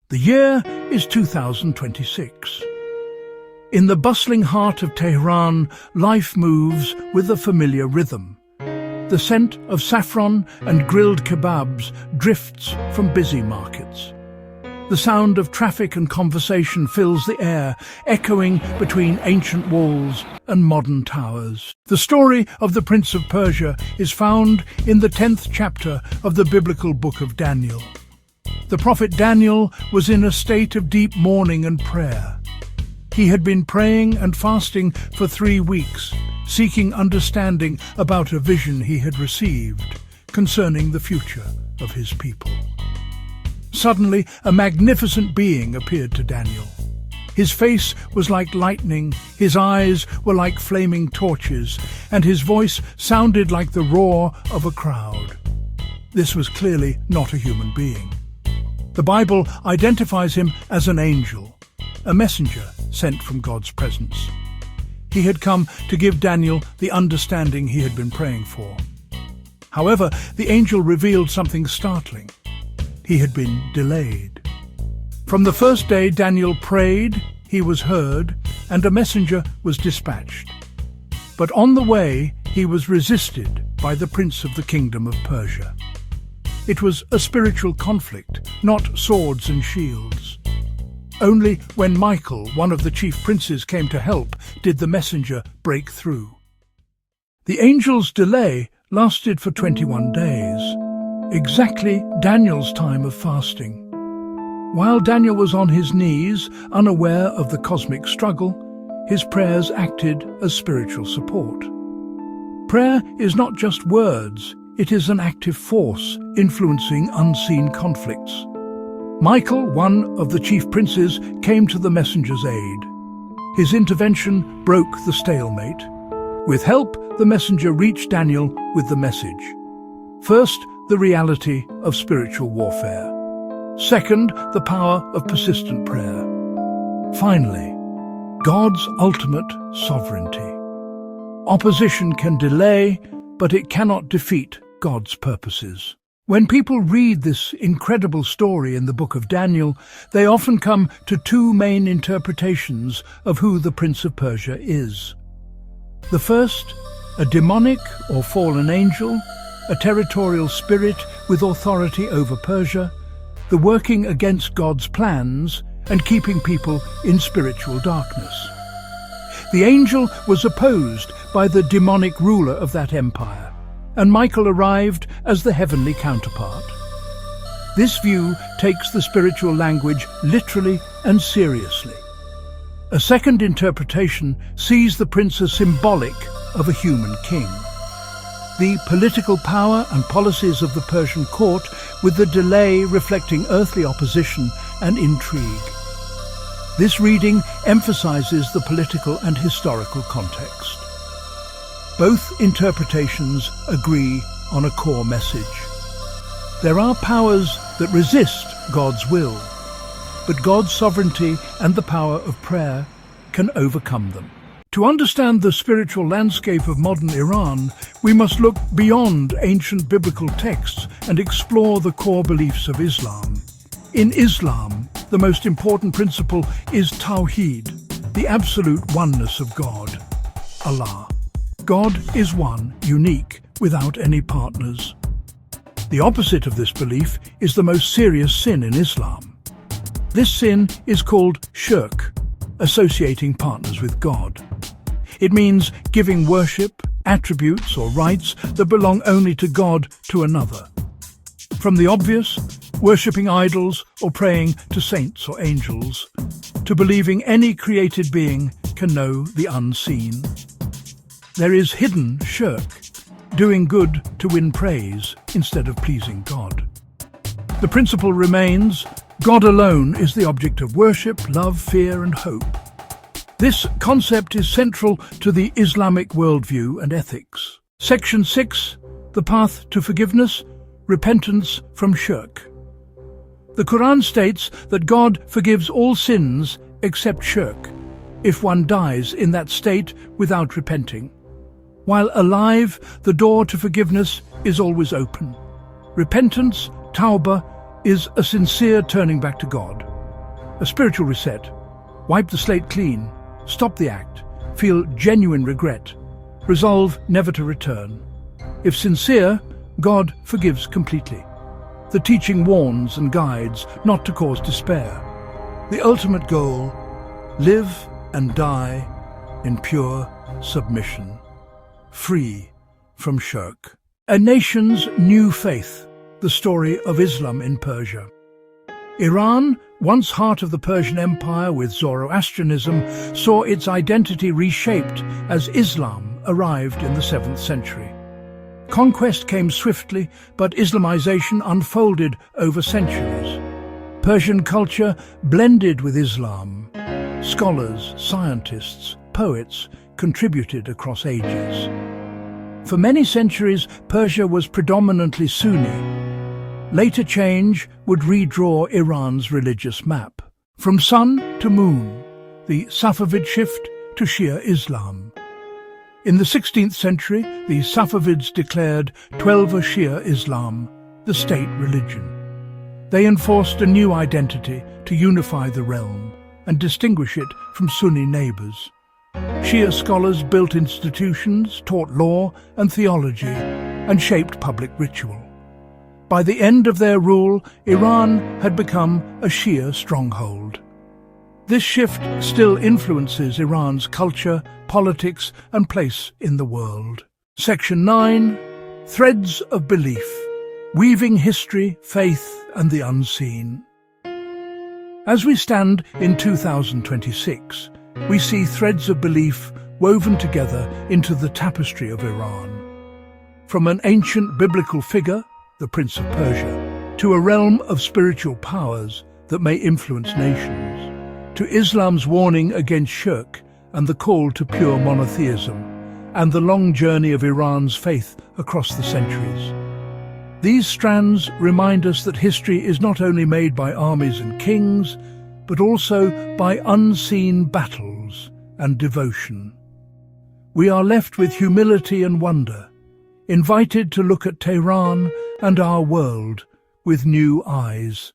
The year is 2026. In the bustling heart of Tehran, life moves with a familiar rhythm. The scent of saffron and grilled kebabs drifts from busy markets. The sound of traffic and conversation fills the air, echoing between ancient walls and modern towers. The story of the Prince of Persia is found in the 10th chapter of the biblical book of Daniel. The prophet Daniel was in a state of deep mourning and prayer. He had been praying and fasting for 3 weeks, seeking understanding about a vision he had received concerning the future of his people. Suddenly, a magnificent being appeared to Daniel. His face was like lightning, his eyes were like flaming torches, and his voice sounded like the roar of a crowd. This was clearly not a human being. The Bible identifies him as an angel, a messenger sent from God's presence. He had come to give Daniel the understanding he had been praying for. However, the angel revealed something startling. He had been delayed. From the first day Daniel prayed, he was heard, and a messenger was dispatched. But on the way, he was resisted by the prince of the kingdom of Persia. It was a spiritual conflict, not swords and shields. Only when Michael, one of the chief princes, came to help did the messenger break through. The angel's delay lasted for 21 days, exactly Daniel's time of fasting. While Daniel was on his knees, unaware of the cosmic struggle, his prayers acted as spiritual support. Prayer is not just words, it is an active force influencing unseen conflicts. Michael, one of the chief princes, came to the messenger's aid. His intervention broke the stalemate. With help, the messenger reached Daniel with the message. First, the reality of spiritual warfare. Second, the power of persistent prayer. Finally, God's ultimate sovereignty. Opposition can delay, but it cannot defeat God's purposes. When people read this incredible story in the book of Daniel, they often come to 2 main interpretations of who the Prince of Persia is. The first, a demonic or fallen angel, a territorial spirit with authority over Persia, the working against God's plans and keeping people in spiritual darkness. The angel was opposed by the demonic ruler of that empire, and Michael arrived as the heavenly counterpart. This view takes the spiritual language literally and seriously. A second interpretation sees the prince as symbolic of a human king. The political power and policies of the Persian court, with the delay reflecting earthly opposition and intrigue. This reading emphasizes the political and historical context. Both interpretations agree on a core message. There are powers that resist God's will, but God's sovereignty and the power of prayer can overcome them. To understand the spiritual landscape of modern Iran, we must look beyond ancient biblical texts and explore the core beliefs of Islam. In Islam, the most important principle is Tawheed, the absolute oneness of God, Allah. God is one, unique, without any partners. The opposite of this belief is the most serious sin in Islam. This sin is called Shirk, associating partners with God. It means giving worship, attributes or rights that belong only to God to another. From the obvious, worshipping idols or praying to saints or angels, to believing any created being can know the unseen. There is hidden shirk, doing good to win praise instead of pleasing God. The principle remains, God alone is the object of worship, love, fear and hope. This concept is central to the Islamic worldview and ethics. Section 6, the path to forgiveness, repentance from shirk. The Quran states that God forgives all sins except shirk, if one dies in that state without repenting. While alive, the door to forgiveness is always open. Repentance, tawbah, is a sincere turning back to God. A spiritual reset. Wipe the slate clean. Stop the act. Feel genuine regret. Resolve never to return. If sincere, God forgives completely. The teaching warns and guides not to cause despair. The ultimate goal: live and die in pure submission, free from shirk. A nation's new faith, the story of Islam in Persia. Iran, once heart of the Persian Empire with Zoroastrianism, saw its identity reshaped as Islam arrived in the 7th century. Conquest came swiftly, but Islamization unfolded over centuries. Persian culture blended with Islam. Scholars, scientists, poets contributed across ages. For many centuries, Persia was predominantly Sunni. Later change would redraw Iran's religious map. From sun to moon, the Safavid shift to Shia Islam. In the 16th century, the Safavids declared Twelver Shia Islam the state religion. They enforced a new identity to unify the realm and distinguish it from Sunni neighbors. Shia scholars built institutions, taught law and theology, and shaped public ritual. By the end of their rule, Iran had become a Shia stronghold. This shift still influences Iran's culture, politics, and place in the world. Section 9. Threads of Belief. Weaving history, faith, and the unseen. As we stand in 2026, we see threads of belief woven together into the tapestry of Iran. From an ancient biblical figure, the Prince of Persia, to a realm of spiritual powers that may influence nations, to Islam's warning against shirk and the call to pure monotheism, and the long journey of Iran's faith across the centuries. These strands remind us that history is not only made by armies and kings, but also by unseen battles and devotion. We are left with humility and wonder, invited to look at Tehran and our world with new eyes.